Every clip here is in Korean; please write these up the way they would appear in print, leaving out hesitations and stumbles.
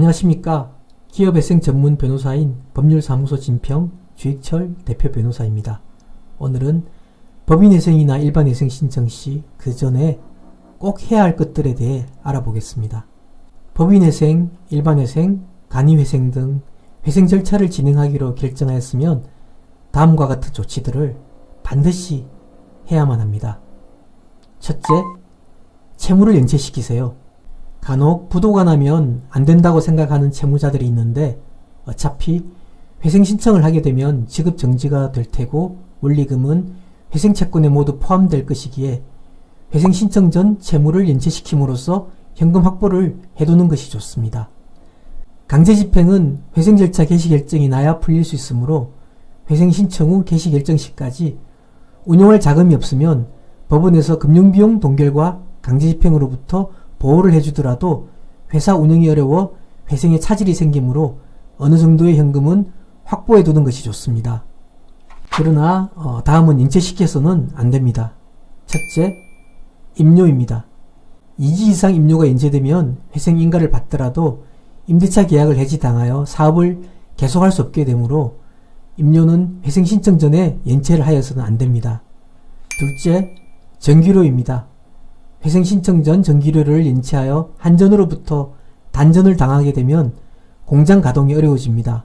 안녕하십니까. 기업회생 전문 변호사인 법률사무소 진평 주익철 대표 변호사입니다. 오늘은 법인회생이나 일반회생 신청 시 그 전에 꼭 해야 할 것들에 대해 알아보겠습니다. 법인회생, 일반회생, 간이회생 등 회생 절차를 진행하기로 결정하였으면 다음과 같은 조치들을 반드시 해야만 합니다. 첫째, 채무를 연체시키세요. 간혹 부도가 나면 안 된다고 생각하는 채무자들이 있는데 어차피 회생 신청을 하게 되면 지급 정지가 될 테고 원리금은 회생 채권에 모두 포함될 것이기에 회생 신청 전 채무를 연체시킴으로써 현금 확보를 해두는 것이 좋습니다. 강제 집행은 회생 절차 개시 결정이 나야 풀릴 수 있으므로 회생 신청 후 개시 결정 시까지 운용할 자금이 없으면 법원에서 금융비용 동결과 강제 집행으로부터 보호를 해주더라도 회사 운영이 어려워 회생에 차질이 생기므로 어느 정도의 현금은 확보해 두는 것이 좋습니다. 그러나 다음은 연체시켜서는 안됩니다. 첫째, 임료입니다. 2지 이상 임료가 연체되면 회생 인가를 받더라도 임대차 계약을 해지당하여 사업을 계속할 수 없게 되므로 임료는 회생 신청 전에 연체를 하여서는 안됩니다. 둘째, 전기료입니다. 회생 신청 전 전기료를 연체하여 한전으로부터 단전을 당하게 되면 공장 가동이 어려워집니다.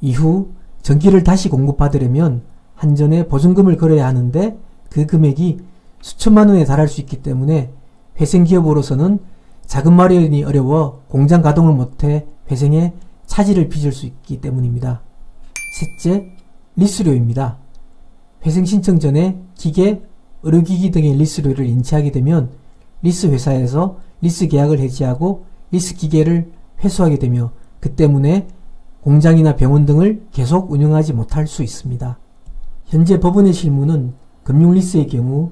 이후 전기를 다시 공급받으려면 한전에 보증금을 걸어야 하는데 그 금액이 수천만 원에 달할 수 있기 때문에 회생기업으로서는 자금 마련이 어려워 공장 가동을 못해 회생에 차질을 빚을 수 있기 때문입니다. 셋째, 리스료입니다. 회생 신청 전에 기계, 의료기기 등의 리스료를 연체하게 되면 리스 회사에서 리스 계약을 해지하고 리스 기계를 회수하게 되며 그 때문에 공장이나 병원 등을 계속 운영하지 못할 수 있습니다. 현재 법원의 실무는 금융리스의 경우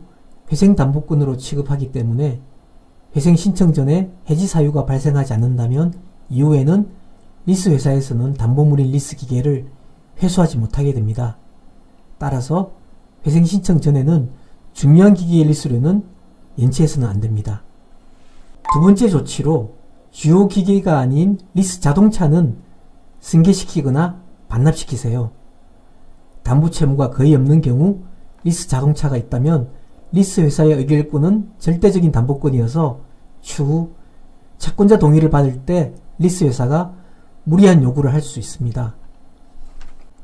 회생담보권으로 취급하기 때문에 회생 신청 전에 해지 사유가 발생하지 않는다면 이후에는 리스 회사에서는 담보물인 리스 기계를 회수하지 못하게 됩니다. 따라서 회생 신청 전에는 중요한 기기의 리스료는 연체해서는 안됩니다. 두 번째 조치로 주요 기계가 아닌 리스 자동차는 승계시키거나 반납시키세요. 담보채무가 거의 없는 경우 리스 자동차가 있다면 리스 회사의 의결권은 절대적인 담보권이어서 추후 채권자 동의를 받을 때 리스 회사가 무리한 요구를 할 수 있습니다.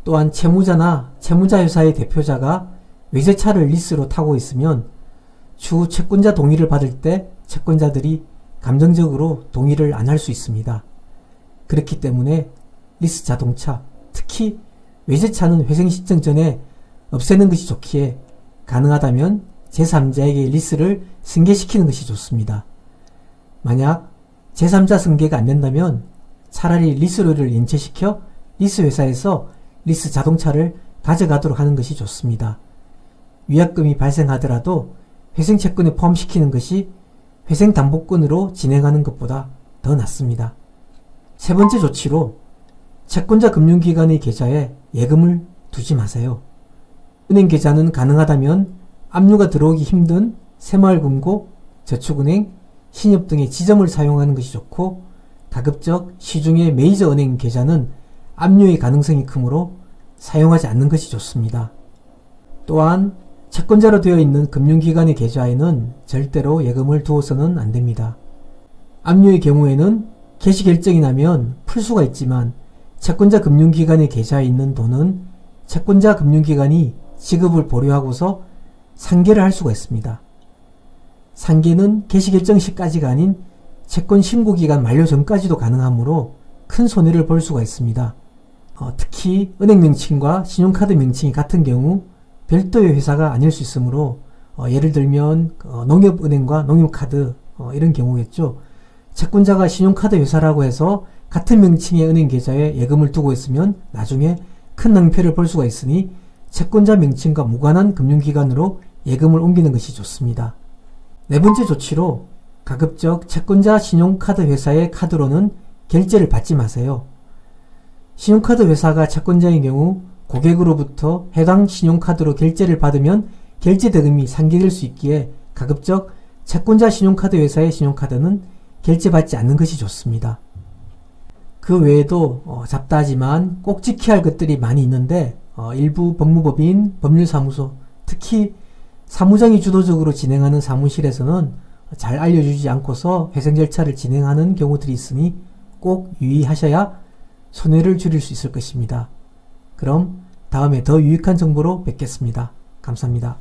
또한 채무자나 채무자 회사의 대표자가 외제차를 리스로 타고 있으면 추후 채권자 동의를 받을 때 채권자들이 감정적으로 동의를 안 할 수 있습니다. 그렇기 때문에 리스 자동차, 특히 외제차는 회생 신청 전에 없애는 것이 좋기에 가능하다면 제3자에게 리스를 승계시키는 것이 좋습니다. 만약 제3자 승계가 안된다면 차라리 리스료를 연체시켜 리스 회사에서 리스 자동차를 가져가도록 하는 것이 좋습니다. 위약금이 발생하더라도 회생 채권에 포함시키는 것이 회생 담보권으로 진행하는 것보다 더 낫습니다. 세 번째 조치로 채권자 금융기관의 계좌에 예금을 두지 마세요. 은행 계좌는 가능하다면 압류가 들어오기 힘든 새마을금고, 저축은행, 신협 등의 지점을 사용하는 것이 좋고 가급적 시중의 메이저 은행 계좌는 압류의 가능성이 크므로 사용하지 않는 것이 좋습니다. 또한 채권자로 되어 있는 금융기관의 계좌에는 절대로 예금을 두어서는 안됩니다. 압류의 경우에는 개시 결정이 나면 풀 수가 있지만 채권자 금융기관의 계좌에 있는 돈은 채권자 금융기관이 지급을 보류하고서 상계를 할 수가 있습니다. 상계는 개시 결정 시까지가 아닌 채권 신고기간 만료 전까지도 가능하므로 큰 손해를 볼 수가 있습니다. 특히 은행 명칭과 신용카드 명칭이 같은 경우 별도의 회사가 아닐 수 있으므로 예를 들면 농협은행과 농협카드 이런 경우겠죠. 채권자가 신용카드 회사라고 해서 같은 명칭의 은행 계좌에 예금을 두고 있으면 나중에 큰 낭패를 볼 수가 있으니 채권자 명칭과 무관한 금융기관으로 예금을 옮기는 것이 좋습니다. 네 번째 조치로 가급적 채권자 신용카드 회사의 카드로는 결제를 받지 마세요. 신용카드 회사가 채권자의 경우 고객으로부터 해당 신용카드로 결제를 받으면 결제 대금이 상계될 수 있기에 가급적 채권자 신용카드 회사의 신용카드는 결제받지 않는 것이 좋습니다. 그 외에도 잡다하지만 꼭 지켜야 할 것들이 많이 있는데 일부 법무법인, 법률사무소, 특히 사무장이 주도적으로 진행하는 사무실에서는 잘 알려주지 않고서 회생 절차를 진행하는 경우들이 있으니 꼭 유의하셔야 손해를 줄일 수 있을 것입니다. 그럼 다음에 더 유익한 정보로 뵙겠습니다. 감사합니다.